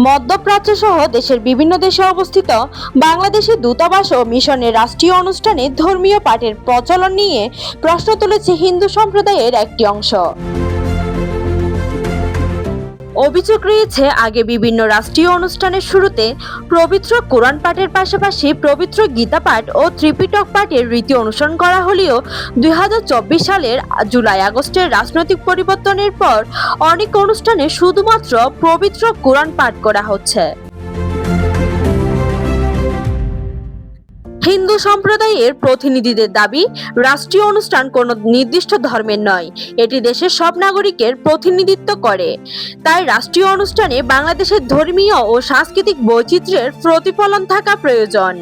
মধ্যপ্রাচ্য সহ দেশের বিভিন্ন দেশে অবস্থিত বাংলাদেশের দূতাবাস ও মিশনের রাষ্ট্রীয় অনুষ্ঠানে ধর্মীয় পাঠের প্রচলন নিয়ে প্রশ্ন তুলেছে হিন্দু সম্প্রদায়ের একটি অংশ। অভিযোগ রয়েছে, আগে বিভিন্ন রাষ্ট্রীয় অনুষ্ঠানের শুরুতে পবিত্র কোরআন পাঠের পাশাপাশি পবিত্র গীতা পাঠ ও ত্রিপিটক পাঠের রীতি অনুসরণ করা হলেও 2024 সালের জুলাই-আগস্টের রাজনৈতিক পরিবর্তনের পর অনেক অনুষ্ঠানে শুধুমাত্র পবিত্র কোরআন পাঠ করা হচ্ছে। হিন্দু সম্প্রদায়ের প্রতিনিধিদের দাবি, রাষ্ট্রীয় অনুষ্ঠান কোনো নির্দিষ্ট ধর্মের নয়, এটি দেশের সব নাগরিকের প্রতিনিধিত্ব করে। তাই রাষ্ট্রীয় অনুষ্ঠানে বাংলাদেশের ধর্মীয় ও সাংস্কৃতিক বৈচিত্র্যের প্রতিফলন থাকা প্রয়োজন।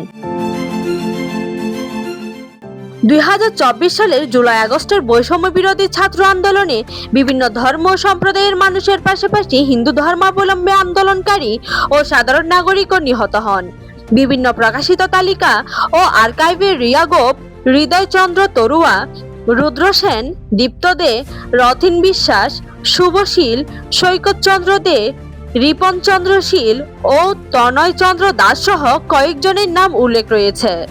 2024 সালের জুলাই-আগস্টের বৈষম্য বিরোধী ছাত্র আন্দোলনে বিভিন্ন ধর্ম ও সম্প্রদায়ের মানুষের পাশাপাশি হিন্দু ধর্মাবলম্বী আন্দোলনকারী ও সাধারণ নাগরিকও নিহত হন। বিভিন্ন প্রকাশিত তালিকা ও আর্কাইভে রিয়া গোপ, হৃদয় চন্দ্র তরুয়া, রুদ্র সেন, দীপ্ত দে, রথিন বিশ্বাস, শুভশীল, সৈকত চন্দ্র দে, রিপন চন্দ্র শীল ও তনয় চন্দ্র দাস সহ কয়েকজনের নাম উল্লেখ রয়েছে।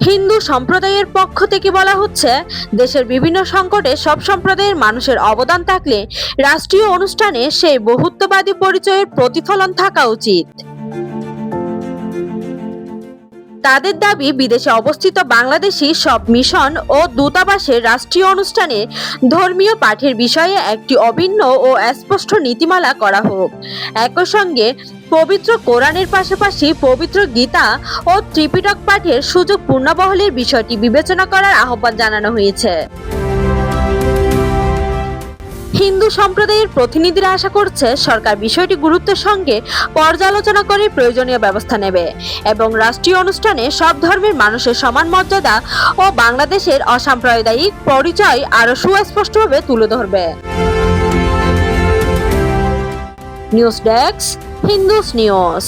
হিন্দু সম্প্রদায়ের পক্ষ থেকে বলা হচ্ছে, দেশের বিভিন্ন সংকটে সব সম্প্রদায়ের মানুষের অবদান থাকলে রাষ্ট্রীয় অনুষ্ঠানে সেই বহুত্ববাদী পরিচয়ের প্রতিফলন থাকা উচিত। তাদের দাবি, বিদেশে অবস্থিত বাংলাদেশি সব মিশন ও দূতাবাসের রাষ্ট্রীয় অনুষ্ঠানে ধর্মীয় পাঠের বিষয়ে একটি অভিন্ন ও স্পষ্ট নীতিমালা করা হোক। একই সঙ্গে পবিত্র কোরআনের পাশাপাশি পবিত্র গীতা ও ত্রিপিটক পাঠের সুযোগ পূর্ণবহলের বিষয়টি বিবেচনা করার আহ্বান জানানো হয়েছে। হিন্দু সম্প্রদায়ের প্রতিনিধিরা আশা করছে, সরকার বিষয়টি গুরুত্বের সঙ্গে পর্যালোচনা করে প্রয়োজনীয় ব্যবস্থা নেবে এবং রাষ্ট্রীয় অনুষ্ঠানে সব ধর্মের মানুষের সমান মর্যাদা ও বাংলাদেশের অসাম্প্রদায়িক পরিচয় আরও সুস্পষ্টভাবে তুলে ধরবে। News desk, Hindus news.